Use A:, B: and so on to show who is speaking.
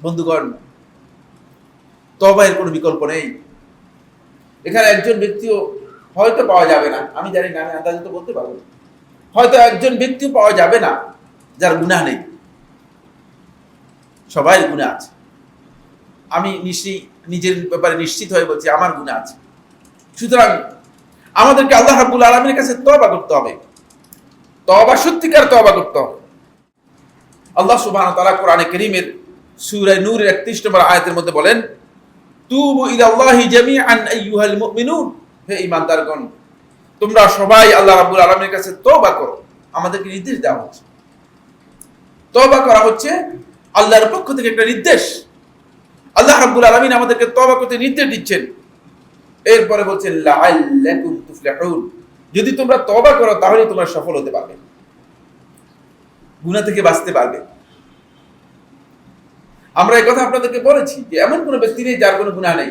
A: বন্ধুগণ, তওবার কোনো বিকল্প নেই। এখানে একজন ব্যক্তিও হয়তো পাওয়া যাবে না, আমি জানি না, আমি আন্দাজে তো বলতে পারবো না, হয়তো একজন ব্যক্তিও পাওয়া যাবে না যার গুনাহ নেই। সবাই গুনাহ আছে। আমি নিজের ব্যাপারে নিশ্চিত হয়ে বলছি আমার গুনাহ আছে। সুতরাং আমাদেরকে আল্লাহ রাব্বুল আলামিনের কাছে তওবা করতে হবে। তওবা, সত্যিকার তওবা করতে হবে। আল্লাহ সুবহানাহু ওয়া তাআলা কোরআনে কারীমের সূরা নূরের ৩১ নম্বর আয়াতের মধ্যে বলেন, তুবু ইলাল্লাহি জামিআন আইয়ুহাল মুমিনুন, হে ঈমানদারগণ, তোমরা সবাই আল্লাহ রাব্বুল আলামিনের কাছে তওবা করো। আমাদেরকে নির্দেশ দেওয়া হচ্ছে, তওবা করা হচ্ছে আল্লাহর পক্ষ থেকে একটা নির্দেশ। আল্লাহ রাব্বুল আলামিন আমাদেরকে তওবা করতে নির্দেশ দিচ্ছেন। এরপরে বলছেন লাআল্লাকুম তুফলিহুন, যদি তোমরা তওবা করো তাহলে তোমরা সফল হতে পারবে, গুনাহ থেকে বাঁচতে পারবে। আমরা এই কথা আপনাদেরকে বলেছি যে এমন কোনো ব্যক্তি নেই যার কোনো গুনাহ নেই।